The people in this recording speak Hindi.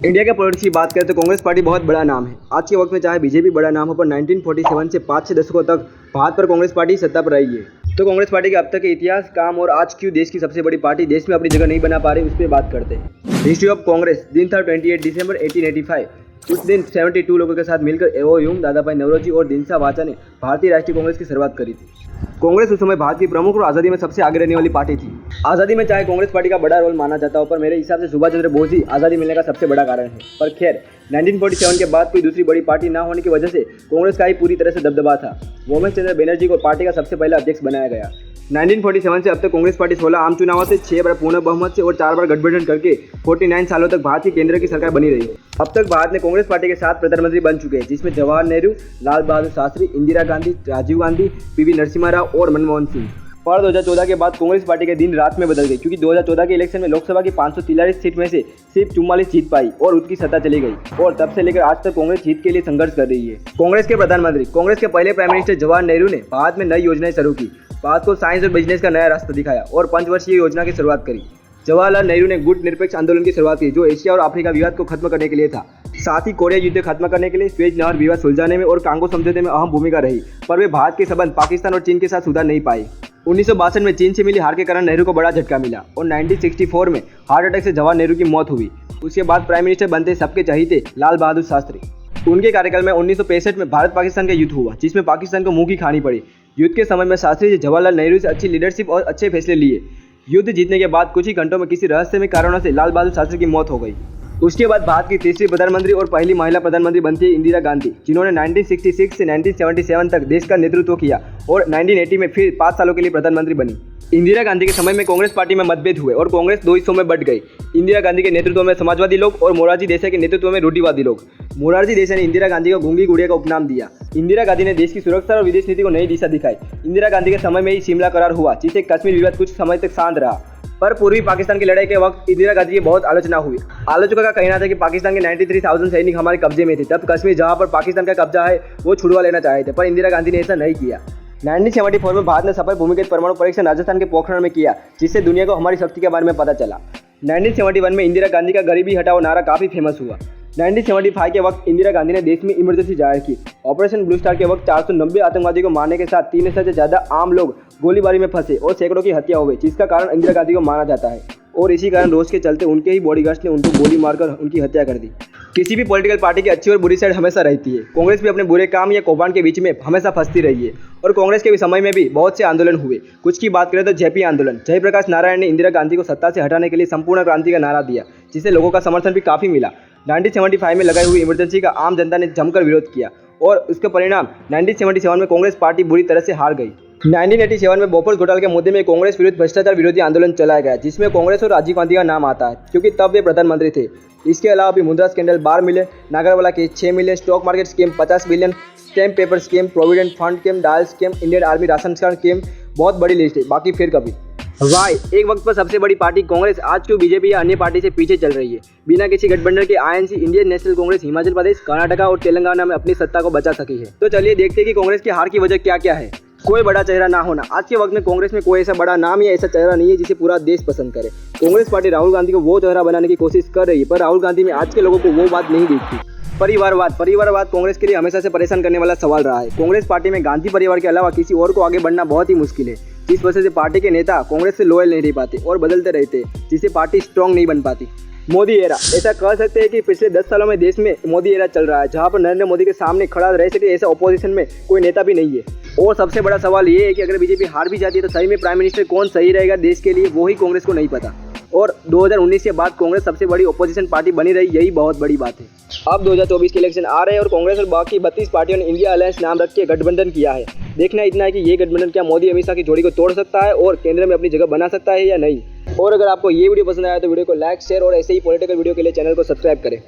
इंडिया के पॉलिटिक्स की बात करें तो कांग्रेस पार्टी बहुत बड़ा नाम है। आज के वक्त में चाहे बीजेपी बड़ा नाम हो, पर 1947 से 5-6 दशकों तक भारत पर कांग्रेस पार्टी सत्ता पर रही है। तो कांग्रेस पार्टी के अब तक के इतिहास, काम और आज क्यों देश की सबसे बड़ी पार्टी देश में अपनी जगह नहीं बना पा रही, उस पर बात करते हैं। History of Congress. दिन था 28 दिसंबर 1885। उस दिन 72 लोगों के साथ मिलकर एओ यूंग, दादाभाई नौरोजी और दिनसा वाचा ने भारतीय राष्ट्रीय कांग्रेस की शुरुआत करी थी। कांग्रेस उस समय भारत की प्रमुख और आज़ादी में सबसे आगे रहने वाली पार्टी थी। आज़ादी में चाहे कांग्रेस पार्टी का बड़ा रोल माना जाता हो, पर मेरे हिसाब से सुभाष चंद्र बोस ही आज़ादी मिलने का सबसे बड़ा कारण है। पर खैर, 1947 के बाद कोई दूसरी बड़ी पार्टी ना होने की वजह से कांग्रेस का ही पूरी तरह से दबदबा था। मोहम्मद चंद्र बनर्जी को पार्टी का सबसे पहला अध्यक्ष बनाया गया। 1947 से अब तक कांग्रेस पार्टी 16 आम चुनावों से, 6 बार पूर्ण बहुमत से और 4 बार गठबंधन करके 49 सालों तक भारत की केंद्र की सरकार बनी रही है। अब तक भारत में कांग्रेस पार्टी के 7 प्रधानमंत्री बन चुके हैं, जिसमें जवाहर नेहरू, लाल बहादुर शास्त्री, इंदिरा गांधी, राजीव गांधी, पीवी नरसिम्हा राव और मनमोहन सिंह। पर 2014 के बाद कांग्रेस पार्टी के दिन रात में बदल गई, क्योंकि 2014 के इलेक्शन में लोकसभा की 543 सीट में से सिर्फ 44 जीत पाई और उसकी सत्ता चली गई। और तब से लेकर आज तक कांग्रेस जीत के लिए संघर्ष कर रही है। कांग्रेस के प्रधानमंत्री, कांग्रेस के पहले प्राइम मिनिस्टर जवाहर नेहरू ने भारत में नई योजनाएं शुरू की, भारत को साइंस और बिजनेस का नया रास्ता दिखाया और 5 वर्षीय योजना की शुरुआत करी। जवाहरलाल नेहरू ने गुट निरपेक्ष आंदोलन की शुरुआत की, जो एशिया और अफ्रीका विवाद को खत्म करने के लिए था। साथ ही कोरिया युद्ध खत्म करने के लिए, स्वेज नहर विवाद सुलझाने में और कांगो समझौते में अहम भूमिका रही। पर वे भारत के संबंध पाकिस्तान और चीन के साथ सुधार नहीं पाए। 1962 में चीन से मिली हार के कारण नेहरू को बड़ा झटका मिला और 1964 में हार्ट अटैक से जवाहर नेहरू की मौत हुई। उसके बाद प्राइम मिनिस्टर बनते सबके चहीते लाल बहादुर शास्त्री। उनके कार्यकाल में 1965 में भारत पाकिस्तान का युद्ध हुआ, जिसमें पाकिस्तान को मुंह की खानी पड़ी। युद्ध के समय में शास्त्री जी जवाहरलाल नेहरू से अच्छी लीडरशिप और अच्छे फैसले लिए। युद्ध जीतने के बाद कुछ ही घंटों में किसी रहस्यमय कारणों से लाल बहादुर शास्त्री की मौत हो गई। उसके बाद भारत की तीसरी प्रधानमंत्री और पहली महिला प्रधानमंत्री बनती है इंदिरा गांधी, जिन्होंने 1966 से 1977 तक देश का नेतृत्व किया और 1980 में फिर 5 सालों के लिए प्रधानमंत्री बनी। इंदिरा गांधी के समय में कांग्रेस पार्टी में मतभेद हुए और कांग्रेस 2 हिस्सों में बंट गई। इंदिरा गांधी के नेतृत्व में समाजवादी लोग और मोरारजी देसाई के नेतृत्व में रूढ़िवादी लोग। मोरारजी देसाई ने इंदिरा गांधी को गूंगी गुड़िया का उपनाम दिया। इंदिरा गांधी ने देश की सुरक्षा और विदेश नीति को नई दिशा दिखाई। इंदिरा गांधी के समय में ही शिमला करार हुआ, जिससे कश्मीर विवाद कुछ समय तक शांत रहा। पर पूर्वी पाकिस्तान की लड़ाई के वक्त इंदिरा गांधी की बहुत आलोचना हुई। आलोचकों का कहना था कि पाकिस्तान के 93,000 सैनिक हमारे कब्जे में थे, तब कश्मीर जहां पर पाकिस्तान का कब्जा है वो छुड़वा लेना चाहे थे, पर इंदिरा गांधी ने ऐसा नहीं किया। 1974 में भारत ने सफल भूमिगत परमाणु परीक्षण राजस्थान के पोखरण में किया, जिससे दुनिया को हमारी शक्ति के बारे में पता चला। 1971 में इंदिरा गांधी का गरीबी हटाओ नारा काफी फेमस हुआ। 1975 के वक्त इंदिरा गांधी ने देश में इमरजेंसी जाहिर की। ऑपरेशन ब्लू स्टार के वक्त 490 आतंकवादियों को मारने के साथ 3,000 से ज्यादा आम लोग गोलीबारी में फंसे और सैकड़ों की हत्या हो गई, जिसका कारण इंदिरा गांधी को माना जाता है। और इसी कारण रोष के चलते उनके ही बॉडीगार्ड्स ने उनको गोली मारकर उनकी हत्या कर दी। किसी भी पॉलिटिकल पार्टी की अच्छी और बुरी साइड हमेशा रहती है। कांग्रेस भी अपने बुरे काम या कौभांड के बीच में हमेशा फंसती रही है और कांग्रेस के समय में भी बहुत से आंदोलन हुए। कुछ की बात करें तो जेपी आंदोलन, जयप्रकाश नारायण ने इंदिरा गांधी को सत्ता से हटाने के लिए संपूर्ण क्रांति का नारा दिया, जिससे लोगों का समर्थन भी काफी मिला। 1975 में लगाई हुई इमरजेंसी का आम जनता ने जमकर विरोध किया और उसके परिणाम 1977 में कांग्रेस पार्टी बुरी तरह से हार गई। 1987 में बोफोर्स घोटाले के मुद्दे में कांग्रेस विरुद्ध भ्रष्टाचार विरोधी आंदोलन चलाया गया, जिसमें कांग्रेस और राजीव गांधी का नाम आता है, क्योंकि तब वे प्रधानमंत्री थे। इसके अलावा भी मुद्रा scandal 12 million, Nagarwala case 6 million, stock market scheme 50 billion, stamp paper scheme, provident fund scheme, dial scheme, Indian army ration card scheme, बहुत बड़ी लिस्ट है, बाकी फिर कभी। वाई एक वक्त पर सबसे बड़ी पार्टी कांग्रेस आज क्यों बीजेपी या अन्य पार्टी से पीछे चल रही है? बिना किसी गठबंधन के आईएनसी, इंडियन नेशनल कांग्रेस, हिमाचल प्रदेश, कर्नाटका और तेलंगाना में अपनी सत्ता को बचा सकी है। तो चलिए देखते हैं कि कांग्रेस की हार की वजह क्या क्या है। कोई बड़ा चेहरा ना होना। आज के वक्त में कांग्रेस में कोई ऐसा बड़ा नाम या ऐसा चेहरा नहीं है जिसे पूरा देश पसंद करे। कांग्रेस पार्टी राहुल गांधी को वो चेहरा बनाने की कोशिश कर रही है, पर राहुल गांधी में आज के लोगों को वो बात नहीं दिखती। परिवारवाद कांग्रेस के लिए हमेशा से परेशान करने वाला सवाल रहा है। कांग्रेस पार्टी में गांधी परिवार के अलावा किसी और को आगे बढ़ना बहुत ही मुश्किल है, जिस वजह से पार्टी के नेता कांग्रेस से लॉयल नहीं रह पाते और बदलते रहते, जिससे पार्टी स्ट्रांग नहीं बन पाती। मोदी एरा, ऐसा कह सकते हैं कि पिछले 10 सालों में देश में मोदी एरा चल रहा है, जहां पर नरेंद्र मोदी के सामने खड़ा रह सके ऐसा ऑपोजिशन में कोई नेता भी नहीं है। और सबसे बड़ा सवाल ये है कि अगर बीजेपी हार भी जाती है तो सही में प्राइम मिनिस्टर कौन सही रहेगा देश के लिए, वो ही कांग्रेस को नहीं पता। और 2019 के बाद कांग्रेस सबसे बड़ी ऑपोजिशन पार्टी बनी रही, यही बहुत बड़ी बात है। अब 2024 के इलेक्शन आ रहे हैं और कांग्रेस और बाकी 32 पार्टियों ने इंडिया अलायंस नाम रख के गठबंधन किया है। देखना इतना है कि ये गठबंधन क्या मोदी अमित शाह की जोड़ी को तोड़ सकता है और केंद्र में अपनी जगह बना सकता है या नहीं। और अगर आपको ये वीडियो पसंद आया तो वीडियो को लाइक, शेयर और ऐसे ही पॉलिटिकल वीडियो के लिए चैनल को सब्सक्राइब करें।